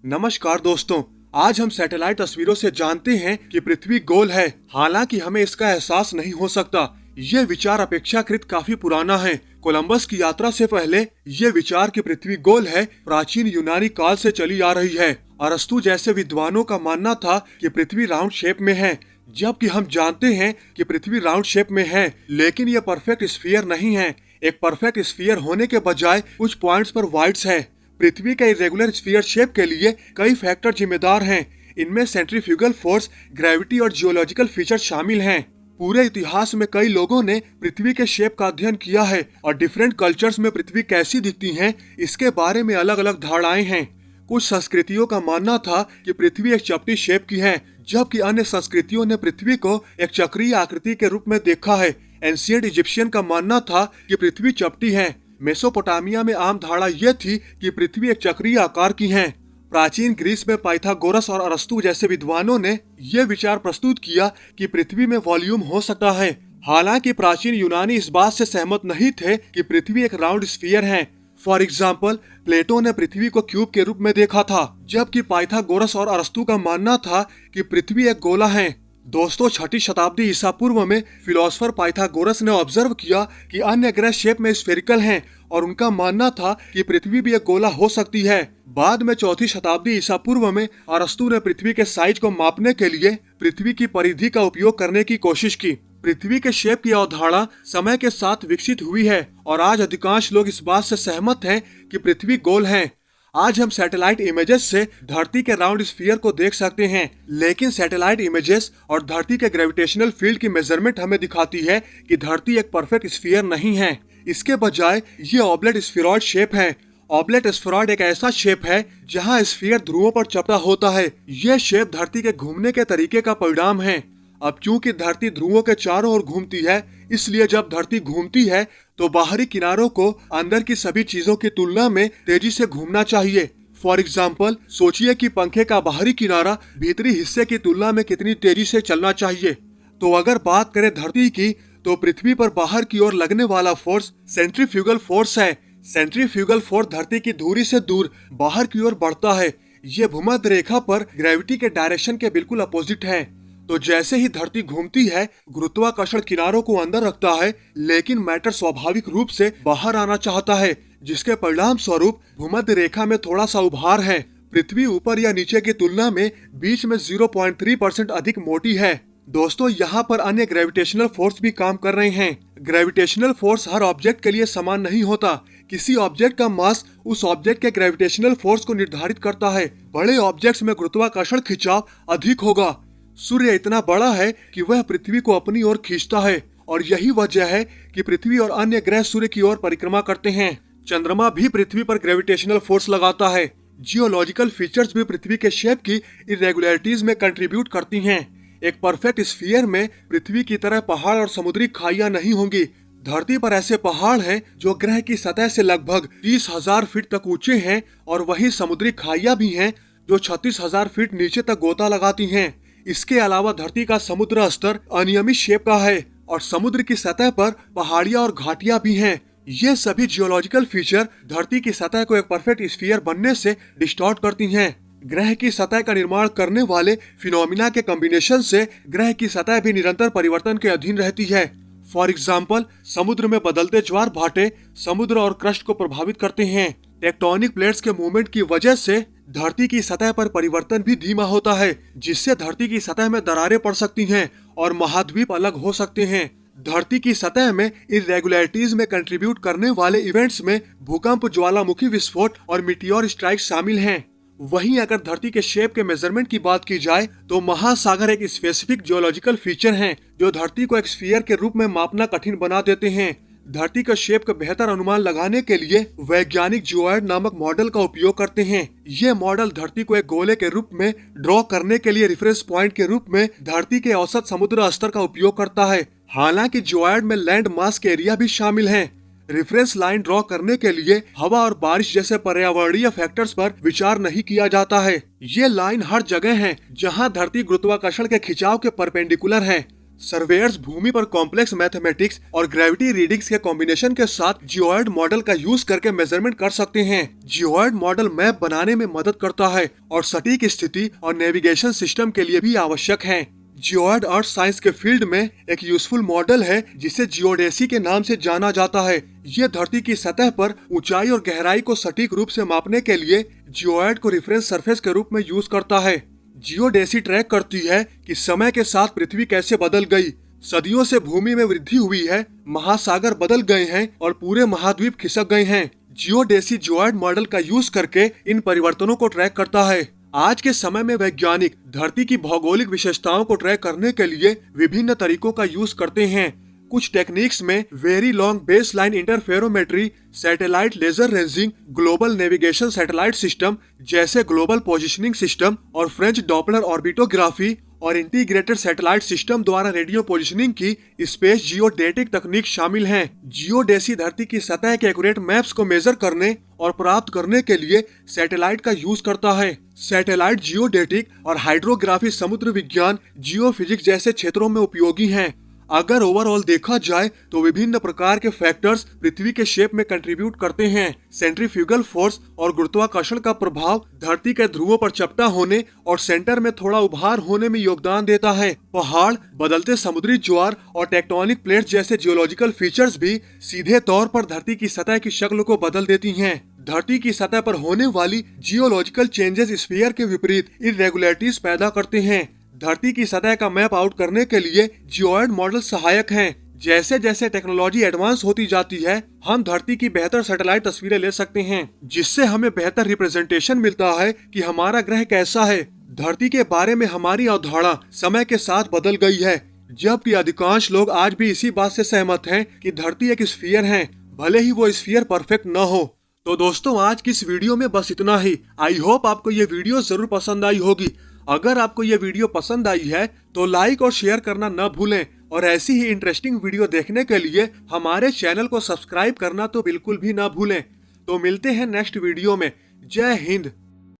नमस्कार दोस्तों, आज हम सैटेलाइट तस्वीरों से जानते हैं कि पृथ्वी गोल है। हालांकि हमें इसका एहसास नहीं हो सकता। ये विचार अपेक्षाकृत काफी पुराना है। कोलंबस की यात्रा से पहले ये विचार कि पृथ्वी गोल है प्राचीन यूनानी काल से चली आ रही है। अरस्तु जैसे विद्वानों का मानना था कि पृथ्वी राउंड शेप में है, जबकि हम जानते हैं कि पृथ्वी राउंड शेप में है, लेकिन यह परफेक्ट स्फीयर नहीं है। एक परफेक्ट स्फीयर होने के बजाय कुछ पॉइंट्स पर वाइड्स है। पृथ्वी के इरेगुलर स्फीयर शेप के लिए कई फैक्टर जिम्मेदार हैं। इनमें सेंट्रीफ्यूगल फोर्स, ग्रेविटी और जियोलॉजिकल फीचर शामिल हैं। पूरे इतिहास में कई लोगों ने पृथ्वी के शेप का अध्ययन किया है और डिफरेंट कल्चर्स में पृथ्वी कैसी दिखती है इसके बारे में अलग अलग धारणाएं हैं। कुछ संस्कृतियों का मानना था कि पृथ्वी एक चपटी शेप की है, जबकि अन्य संस्कृतियों ने पृथ्वी को एक चक्रीय आकृति के रूप में देखा है। एंशिएंट इजिप्शियन का मानना था कि पृथ्वी चपटी है। मेसोपोटामिया में आम धारणा यह थी कि पृथ्वी एक चक्रीय आकार की है। प्राचीन ग्रीस में पाइथागोरस और अरस्तु जैसे विद्वानों ने यह विचार प्रस्तुत किया कि पृथ्वी में वॉल्यूम हो सकता है। हालांकि प्राचीन यूनानी इस बात से सहमत नहीं थे कि पृथ्वी एक राउंड स्फीयर है। फॉर एग्जाम्पल, प्लेटो ने पृथ्वी को क्यूब के रूप में देखा था, जबकि पाइथागोरस और अरस्तु का मानना था कि पृथ्वी एक गोला है। दोस्तों, 6ठी शताब्दी ईसा पूर्व में फिलोसोफर पाइथागोरस ने ऑब्जर्व किया कि अन्य ग्रह शेप में स्फेरिकल हैं और उनका मानना था कि पृथ्वी भी एक गोला हो सकती है। बाद में 4ठी शताब्दी ईसा पूर्व में अरस्तु ने पृथ्वी के साइज को मापने के लिए पृथ्वी की परिधि का उपयोग करने की कोशिश की। पृथ्वी के शेप की अवधारणा समय के साथ विकसित हुई है और आज अधिकांश लोग इस बात से सहमत हैं कि पृथ्वी गोल है। आज हम सैटेलाइट इमेजेस से धरती के राउंड स्फीयर को देख सकते हैं, लेकिन सैटेलाइट इमेजेस और धरती के ग्रेविटेशनल फील्ड की मेजरमेंट हमें दिखाती है कि धरती एक परफेक्ट स्फीयर नहीं है। इसके बजाय ये ऑब्लेट स्फीरॉइड शेप है। ऑब्लेट स्फीरॉइड एक ऐसा शेप है जहां स्फीयर ध्रुवों पर चपटा होता है। यह शेप धरती के घूमने के तरीके का परिणाम है। अब चूंकि धरती ध्रुवों के चारों ओर घूमती है, इसलिए जब धरती घूमती है तो बाहरी किनारों को अंदर की सभी चीजों की तुलना में तेजी से घूमना चाहिए। फॉर एग्जाम्पल, सोचिए कि पंखे का बाहरी किनारा भीतरी हिस्से की तुलना में कितनी तेजी से चलना चाहिए। तो अगर बात करें धरती की, तो पृथ्वी पर बाहर की ओर लगने वाला फोर्स सेंट्रीफ्यूगल फोर्स है। सेंट्रीफ्यूगल फोर्स धरती की धुरी से दूर बाहर की ओर बढ़ता है। ये भूमध्य रेखा पर ग्रेविटी के डायरेक्शन के बिल्कुल अपोजिट है। तो जैसे ही धरती घूमती है, गुरुत्वाकर्षण किनारों को अंदर रखता है, लेकिन मैटर स्वाभाविक रूप से बाहर आना चाहता है, जिसके परिणाम स्वरूप भूमध्य रेखा में थोड़ा सा उभार है। पृथ्वी ऊपर या नीचे की तुलना में बीच में 0.3% अधिक मोटी है। दोस्तों, यहाँ पर अन्य ग्रेविटेशनल फोर्स भी काम कर रहे हैं। ग्रेविटेशनल फोर्स हर ऑब्जेक्ट के लिए समान नहीं होता। किसी ऑब्जेक्ट का मास उस ऑब्जेक्ट के ग्रेविटेशनल फोर्स को निर्धारित करता है। बड़े ऑब्जेक्ट्स में गुरुत्वाकर्षण खिंचाव अधिक होगा। सूर्य इतना बड़ा है कि वह पृथ्वी को अपनी ओर खींचता है, और यही वजह है कि पृथ्वी और अन्य ग्रह सूर्य की ओर परिक्रमा करते हैं। चंद्रमा भी पृथ्वी पर ग्रेविटेशनल फोर्स लगाता है। जियोलॉजिकल फीचर्स भी पृथ्वी के शेप की इरेगुलरिटीज में कंट्रीब्यूट करती हैं। एक परफेक्ट स्फीयर में पृथ्वी की तरह पहाड़ और समुद्री खाइयां नहीं होंगी। धरती पर ऐसे पहाड़ हैं जो ग्रह की सतह से लगभग 30,000 फीट तक ऊंचे हैं, और वहीं समुद्री खाइयां भी हैं जो 36,000 फीट नीचे तक गोता लगाती हैं। इसके अलावा धरती का समुद्र स्तर अनियमित शेप का है, और समुद्र की सतह पर पहाड़ियां और घाटियां भी हैं। ये सभी जियोलॉजिकल फीचर धरती की सतह को एक परफेक्ट स्फीयर बनने से डिस्टॉर्ट करती हैं। ग्रह की सतह का निर्माण करने वाले फिनोमिना के कॉम्बिनेशन से ग्रह की सतह भी निरंतर परिवर्तन के अधीन रहती है। फॉर एग्जाम्पल, समुद्र में बदलते ज्वार भाटे समुद्र और क्रस्ट को प्रभावित करते हैं। टेक्टोनिक प्लेट्स के मूवमेंट की वजह से धरती की सतह पर परिवर्तन भी धीमा होता है, जिससे धरती की सतह में दरारें पड़ सकती हैं और महाद्वीप अलग हो सकते हैं। धरती की सतह में इरेगुलरिटीज में कंट्रीब्यूट करने वाले इवेंट्स में भूकंप, ज्वालामुखी विस्फोट और मीटियोर स्ट्राइक शामिल हैं। वहीं अगर धरती के शेप के मेजरमेंट की बात की जाए, तो महासागर एक स्पेसिफिक जियोलॉजिकल फीचर हैं जो धरती को एक स्फीयर के रूप में मापना कठिन बना देते हैं। धरती का शेप का बेहतर अनुमान लगाने के लिए वैज्ञानिक जियोइड नामक मॉडल का उपयोग करते हैं। ये मॉडल धरती को एक गोले के रूप में ड्रॉ करने के लिए रेफरेंस पॉइंट के रूप में धरती के औसत समुद्र स्तर का उपयोग करता है। हालांकि जियोइड में लैंड मास के एरिया भी शामिल हैं। रेफरेंस लाइन ड्रॉ करने के लिए हवा और बारिश जैसे पर्यावरणीय फैक्टर्स पर विचार नहीं किया जाता है। ये लाइन हर जगह है जहाँ धरती गुरुत्वाकर्षण के खिंचाव के परपेंडिकुलर है। सर्वेयर्स भूमि पर कॉम्प्लेक्स मैथमेटिक्स और ग्रेविटी रीडिंग्स के कॉम्बिनेशन के साथ जियोइड मॉडल का यूज करके मेजरमेंट कर सकते हैं। जियोइड मॉडल मैप बनाने में मदद करता है और सटीक स्थिति और नेविगेशन सिस्टम के लिए भी आवश्यक है। जियोइड अर्थ साइंस के फील्ड में एक यूजफुल मॉडल है जिसे जियोडेसी के नाम से जाना जाता है। ये धरती की सतह पर ऊंचाई और गहराई को सटीक रूप से मापने के लिए जियोइड को रेफरेंस सरफेस के रूप में यूज करता है। जियोडेसी ट्रैक करती है कि समय के साथ पृथ्वी कैसे बदल गई। सदियों से भूमि में वृद्धि हुई है, महासागर बदल गए हैं और पूरे महाद्वीप खिसक गए हैं। जियोडेसी जियोइड मॉडल का यूज करके इन परिवर्तनों को ट्रैक करता है। आज के समय में वैज्ञानिक धरती की भौगोलिक विशेषताओं को ट्रैक करने के लिए विभिन्न तरीकों का यूज करते हैं। कुछ टेक्निक्स में very long base line interferometry, satellite laser ranging, global navigation satellite system जैसे ग्लोबल पोजिशनिंग सिस्टम और फ्रेंच डॉपलर ऑर्बिटोग्राफी और इंटीग्रेटेड सैटेलाइट सिस्टम द्वारा रेडियो पोजिशनिंग की स्पेस जियोडेटिक तकनीक शामिल हैं। जियोडेसी धरती की सतह के एक्यूरेट मैप्स को मेजर करने और प्राप्त करने के लिए सैटेलाइट का यूज करता है। सैटेलाइट जियोडेटिक और हाइड्रोग्राफी समुद्र विज्ञान, जियोफिजिक्स जैसे क्षेत्रों में उपयोगी हैं। अगर ओवरऑल देखा जाए तो विभिन्न प्रकार के फैक्टर्स पृथ्वी के शेप में कंट्रीब्यूट करते हैं। सेंट्रीफ्यूगल फोर्स और गुरुत्वाकर्षण का प्रभाव धरती के ध्रुवों पर चपटा होने और सेंटर में थोड़ा उभार होने में योगदान देता है। पहाड़, बदलते समुद्री ज्वार और टेक्टोनिक प्लेट्स जैसे जियोलॉजिकल फीचर्स भी सीधे तौर पर धरती की सतह की शक्ल को बदल देती हैं। धरती की सतह पर होने वाली जियोलॉजिकल चेंजेस स्फीयर के विपरीत इरेगुलरिटीज पैदा करते हैं। धरती की सतह का मैप आउट करने के लिए जियोइड मॉडल सहायक हैं। जैसे जैसे टेक्नोलॉजी एडवांस होती जाती है, हम धरती की बेहतर सैटेलाइट तस्वीरें ले सकते हैं, जिससे हमें बेहतर रिप्रेजेंटेशन मिलता है कि हमारा ग्रह कैसा है। धरती के बारे में हमारी अवधारणा समय के साथ बदल गई है, जबकि अधिकांश लोग आज भी इसी बात से सहमत हैं कि धरती एक स्फीयर है, भले ही वो स्फीयर परफेक्ट न हो। तो दोस्तों, आज की इस वीडियो में बस इतना ही। आई होप आपको ये वीडियो जरूर पसंद आई होगी। अगर आपको ये वीडियो पसंद आई है तो लाइक और शेयर करना न भूलें और ऐसी ही इंटरेस्टिंग वीडियो देखने के लिए हमारे चैनल को सब्सक्राइब करना तो बिल्कुल भी ना भूलें। तो मिलते हैं नेक्स्ट वीडियो में। जय हिंद।